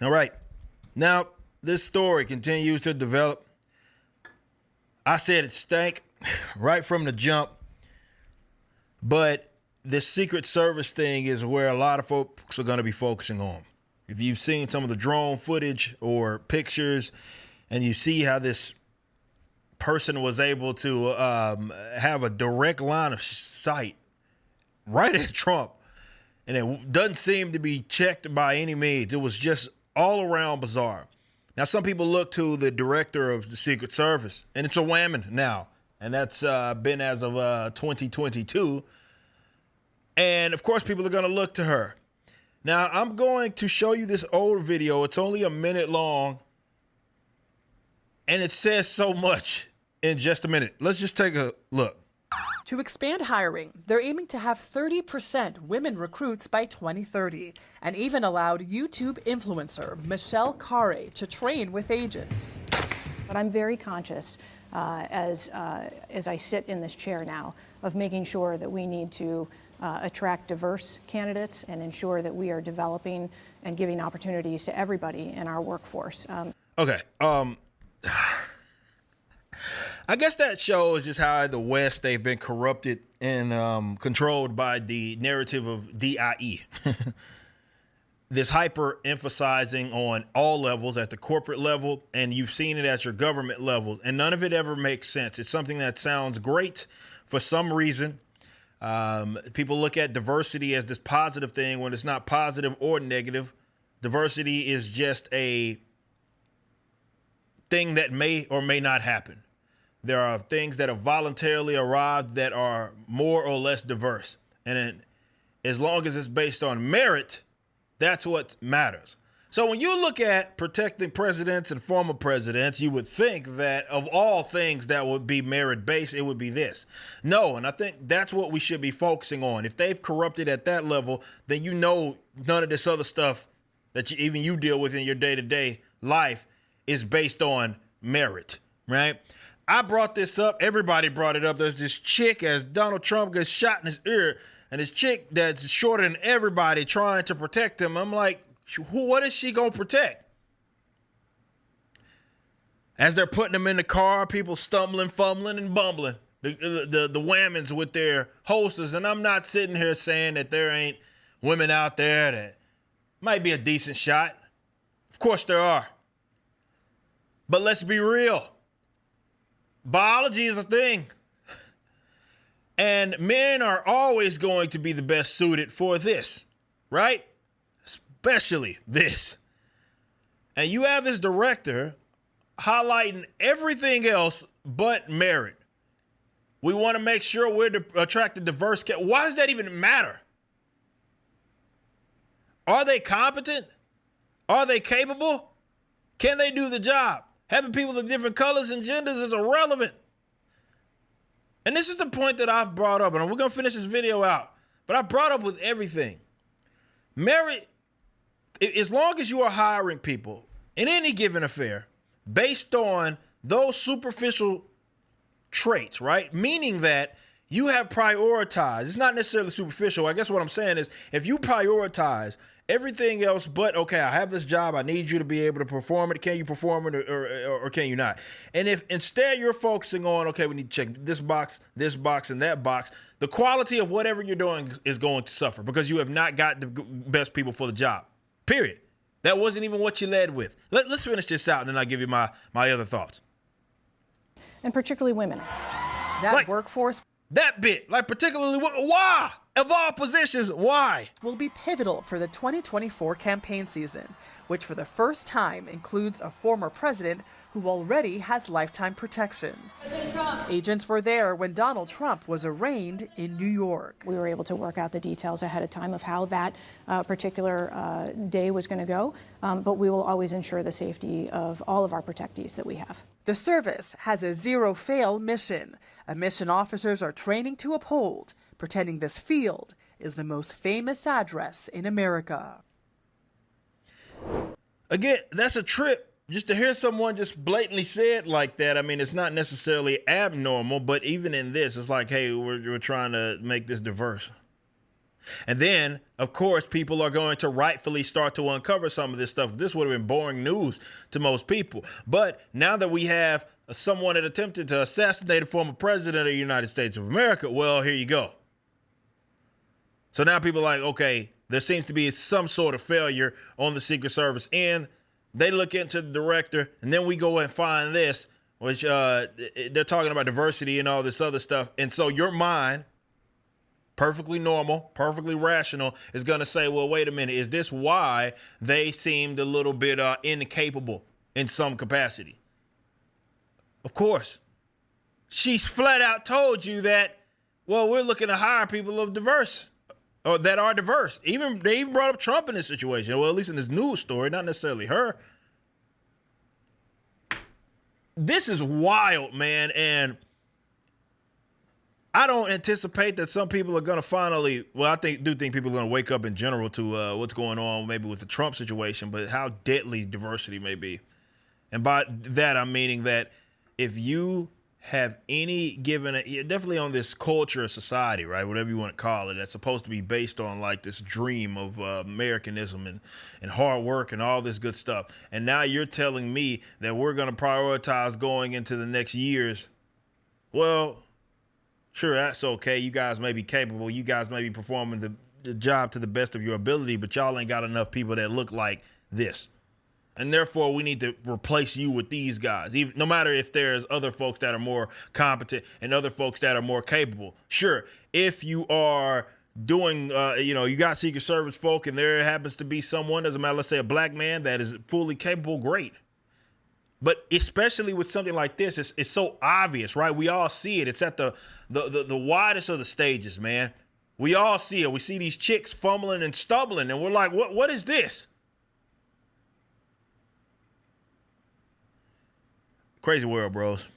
All right. Now, this story continues to develop. I said it stank right from the jump, but the Secret Service thing is where a lot of folks are going to be focusing on. If you've seen some of the drone footage or pictures and you see how this person was able to have a direct line of sight right at Trump, and it doesn't seem to be checked by any means. It was just all around bizarre. Now, some people look to the director of the Secret Service, and it's a woman now, and that's been as of 2022. And, of course, people are going to look to her. Now, I'm going to show you this old video. It's only a minute long, and it says so much in just a minute. Let's just take a look. To expand hiring, they're aiming to have 30% women recruits by 2030, and even allowed YouTube influencer Michelle Carre to train with agents. But I'm very conscious, as I sit in this chair now, of making sure that we need to attract diverse candidates and ensure that we are developing and giving opportunities to everybody in our workforce. Okay. I guess that shows just how the West, they've been corrupted and controlled by the narrative of DIE. This hyper emphasizing on all levels, at the corporate level, and you've seen it at your government level, and none of it ever makes sense. It's something that sounds great for some reason. People look at diversity as this positive thing when it's not positive or negative. Diversity is just a thing that may or may not happen. There are things that have voluntarily arrived that are more or less diverse. And as long as it's based on merit, that's what matters. So when you look at protecting presidents and former presidents, you would think that of all things that would be merit-based, it would be this. No, and I think that's what we should be focusing on. If they've corrupted at that level, then you know none of this other stuff that even you deal with in your day-to-day life is based on merit, right? I brought this up. Everybody brought it up. There's this chick as Donald Trump gets shot in his ear, and this chick that's shorter than everybody trying to protect him. I'm like, what is she going to protect? As they're putting him in the car, people stumbling, fumbling, and bumbling. The whammons with their holsters. And I'm not sitting here saying that there ain't women out there that might be a decent shot. Of course there are. But let's be real. Biology is a thing. And men are always going to be the best suited for this, right? Especially this. And you have this director highlighting everything else but merit. We want to make sure we're attracting diverse. Why does that even matter? Are they competent? Are they capable? Can they do the job? Having people of different colors and genders is irrelevant. And this is the point that I've brought up, and we're going to finish this video out. But I brought up with everything. Merit, as long as you are hiring people in any given affair based on those superficial traits, right? Meaning that you have prioritized. It's not necessarily superficial. I guess what I'm saying is if you prioritize everything else but, okay, I have this job, I need you to be able to perform it. Can you perform it or can you not? And if instead you're focusing on, okay, we need to check this box, and that box, the quality of whatever you're doing is going to suffer because you have not got the best people for the job, period. That wasn't even what you led with. Let's finish this out, and then I'll give you my other thoughts. And particularly women. That workforce That bit, like particularly, why? Of all positions, why? will be pivotal for the 2024 campaign season, which for the first time includes a former president who already has lifetime protection. Agents were there when Donald Trump was arraigned in New York. We were able to work out the details ahead of time of how that particular day was going to go, but we will always ensure the safety of all of our protectees that we have. The service has a zero-fail mission, a mission officers are training to uphold, pretending this field is the most famous address in America. Again, that's a trip. Just to hear someone just blatantly say it like that, I mean, it's not necessarily abnormal, but even in this, it's like, hey, we're trying to make this diverse. And then, of course, people are going to rightfully start to uncover some of this stuff. This would have been boring news to most people. But now that we have someone that attempted to assassinate a former president of the United States of America, well, here you go. So now people are like, okay, there seems to be some sort of failure on the Secret Service end. They look into the director, and then we go and find this, which they're talking about diversity and all this other stuff. And so your mind, perfectly normal, perfectly rational, is going to say, well, wait a minute, is this why they seemed a little bit incapable in some capacity? Of course. She's flat out told you that, well, we're looking to hire people of diverse, or that are diverse. They even brought up Trump in this situation. Well, at least in this news story, not necessarily her. This is wild, man, and I don't anticipate that some people are going to finally, well, do think people are going to wake up in general to what's going on maybe with the Trump situation, but how deadly diversity may be. And by that, I'm meaning that if you have any given, definitely on this culture of society, right, whatever you want to call it, that's supposed to be based on like this dream of Americanism and hard work and all this good stuff. And now you're telling me that we're going to prioritize going into the next years. Well, sure, that's okay. You guys may be capable. You guys may be performing the job to the best of your ability, but y'all ain't got enough people that look like this. And therefore, we need to replace you with these guys, even, no matter if there's other folks that are more competent and other folks that are more capable. Sure, if you are doing, you got Secret Service folk and there happens to be someone, doesn't matter, let's say a black man that is fully capable, great. But especially with something like this, it's so obvious, right? We all see it. It's at the widest of the stages, man. We all see it. We see these chicks fumbling and stumbling, and we're like, what is this? Crazy world, bros.